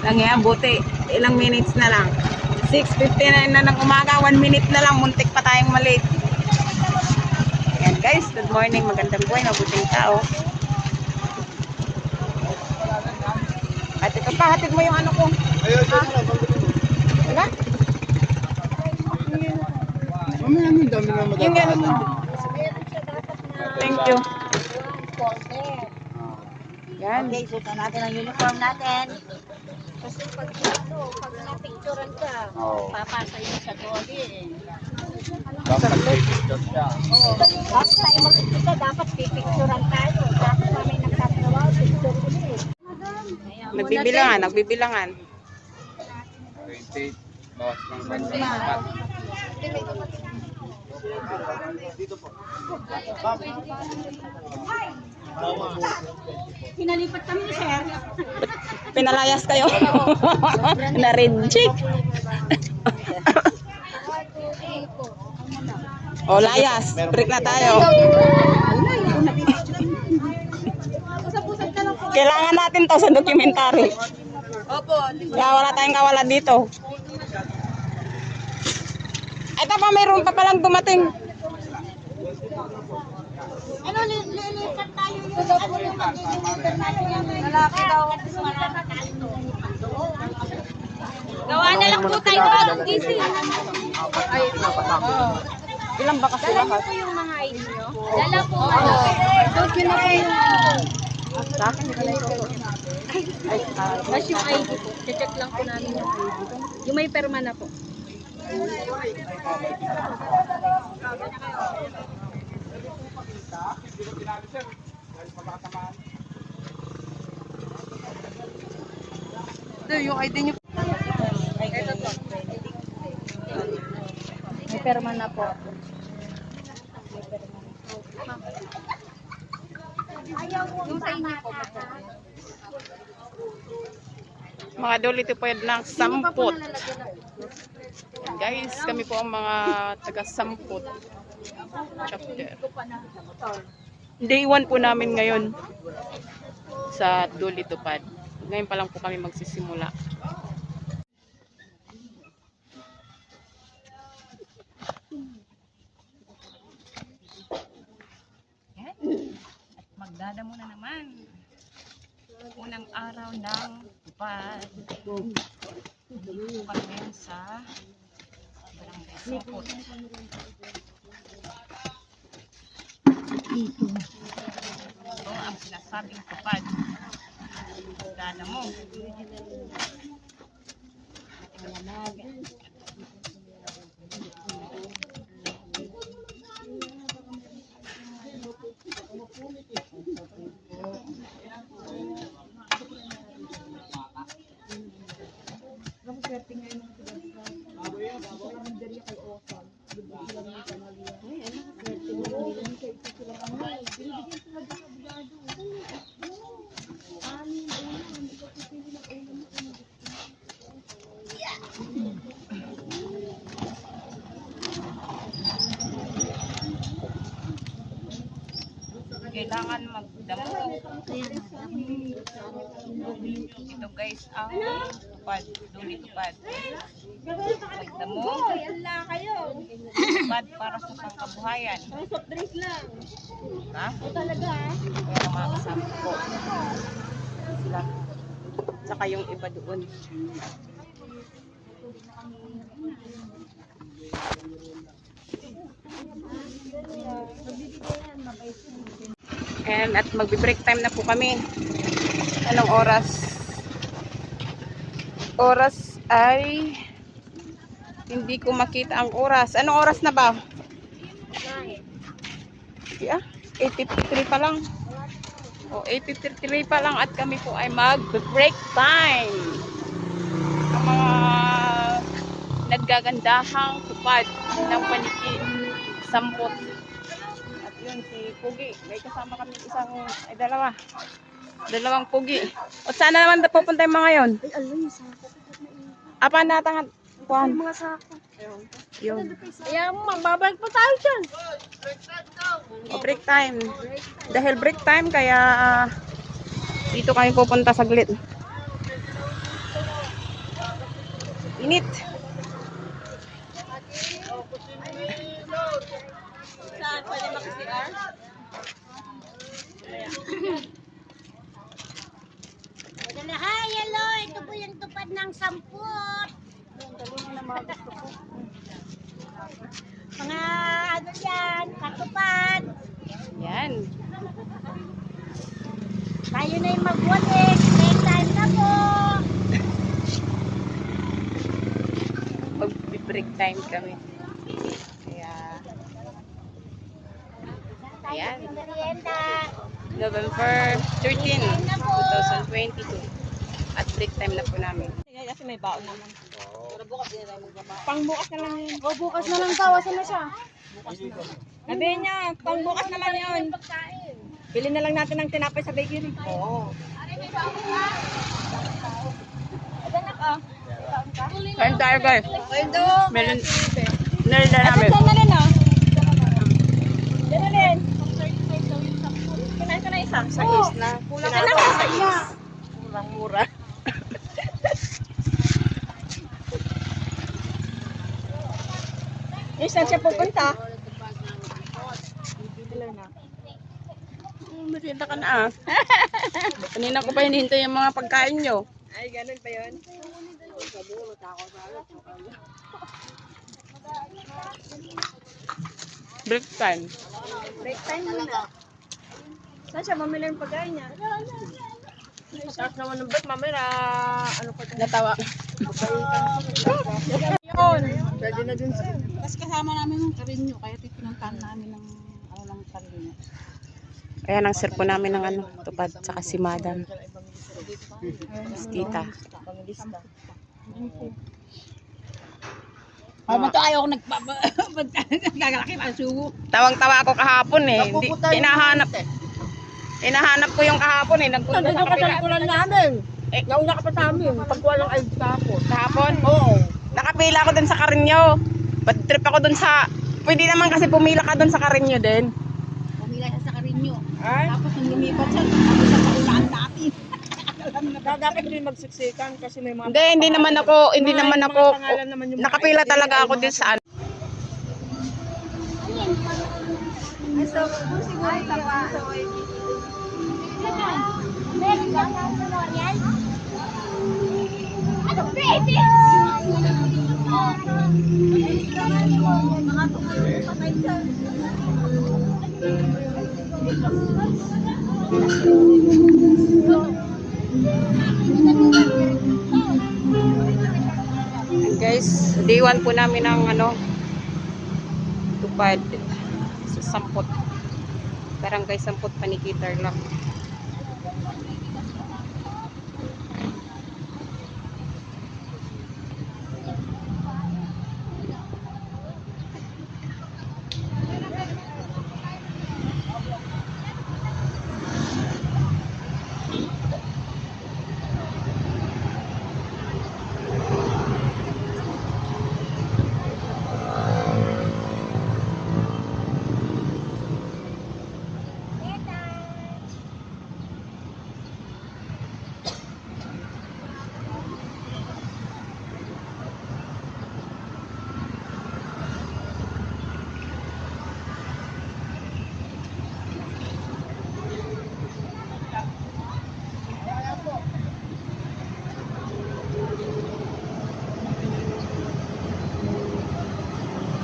lang yan, buti. Ilang minutes na lang. 6:59 na ng umaga, 1 minute na lang, muntik pa tayong malate. Ayan guys, good morning, magandang buhay, mabuting tao. At ito pa, hatid mo yung ano ko. Wala? Mamaya ano, dami na Yung ano mo. Thank you. Yan. Okay, suot na natin ang uniform natin. Kasi pag na-picturean ka, papasa yun sa dolly eh. Dapat picture siya. Oo. Bago tayo magpipicture, dapat pipicturean tayo. Dati kami nagtatrabaho, picture ko eh. Nagbibilangan, nagbibilangan. 28. Bawas ng 1. Pinalipat kami ni Sir. Pinalayas kayo. Na-reject. O, layas. Break na tayo. Kailangan natin to sa documentary. Opo. Kaya wala tayong kawala dito. Ito pa, mayroon pa palang dumating. Ano, lilipat tayo yung ano yung mag-i-internet natin yung lalaki daw. Gawa na lang po tayo bagong gising. Ay, Ilang ba kasi dala lahat? po yung mga ID nyo? Dala po. Doon yun na po yung Sa akin, Mas yung ID po. Check lang po namin yung ID. Yung may perma na po. ito yung ID nyo. May perma na po. Yung sa inyo po. Mga dulito po yun ng samput. Guys, kami po ang mga taga-samput chapter. Day 1 po namin ngayon sa Dulitupad. Ngayon pa lang po kami magsisimula. Magdadamo na naman. Unang araw ng tupad. Tupad ngayon sa Barangay Samput. Ito ang sinasabing tupad. Magdadamo. Kailangan magdamo. Ito guys ang tupad, Dulitupad. Magdamo. Tupad para sa pangkabuhayan. Soft drinks lang. Ha? O talaga ha? Kaya mga kasama ko. Sila. Saka yung iba doon. And at magbe-break time na po kami. Anong oras? Oras ay hindi ko makita ang oras. Anong oras na ba? Yeah, 8:53 pa lang. O 8:53 pa lang at kami po ay mag-break time. Ang mga naggagandahang tupad ng paniki samput. At yun si Pugi, may kasama kami dalawang Pugi. O sana naman pupunta yung mga yon? Ay, alam yung sako. Apa natangan kuan? Mga sako. Yun. Kaya mababalik pa tayo dyan. O break time. Dahil break time kaya dito kami pupunta saglit. Init. Saan? Pwede makisiar? Madali. Hi, hello. Ito po yung tupad ng 10. Mga ano yan, katupad. Yan. Tayo na yung magwalis. Next time na po. Mag-break time kami. Kaya, ayan. Tayo merienda. November 13, 2022. At break time na po namin. Kasi may baon naman. Pang bukas na lang yun. O, bukas na lang daw. Asan na siya? Sabi niya, pang bukas naman yun. Bili na lang natin ng tinapay sa bakery. Oo. Kain tayo guys. Pwede. Meron na namin. Saan na rin ah? Saan na rin? Kinain ko na isa. Sa is na. Kulang ka na sa isa. Murang-mura. Yung saan siya pupunta? Merienda ka na ah. Kanina ko pa hinihintay yung mga pagkain nyo. Ay, ganun pa yun. Break time. Break time muna. Saan siya mamili yung pagkain niya? Sarap naman ng break, mamaya ano pa dyan? Natawa. Yun. Pwede na dun siya. Tapos kasama namin yung karinyo. Kaya pinuntahan namin ng karinyo. Ayan ang sir po namin ng ano, tupad, tsaka si madam. Si tita. Pangilista. Habang to ayaw ko nagkagalaki ang sugo. Tawang-tawa ako kahapon eh. Hindi, hinahanap ko yung kahapon eh. Nagpunta Nandito sa ka sa kapila. likuran namin. Eh, Nauna ka pa sa amin. Pagkuha ng ID kahapon. Kahapon? Oo. Nakapila ako dun sa Carino. Bad trip ako dun sa... Pwede naman kasi pumila ka dun sa Carino din. Pumila siya sa karinyo. Ay, Tapos nung lumipat siya, tapos sa paulaan dati. dapat rin magsiksikan kasi may mga... Hindi naman ako, pangalan naman yung mga nakapila ID, talaga ay ako mga din sa ano. So, siguro sa Meron lang ang memorial. Ano, baby? Mga patay siya. Guys, day 1 po namin ng ano, tupad sa Sampot. Barangay Sampot, Panikitar lang.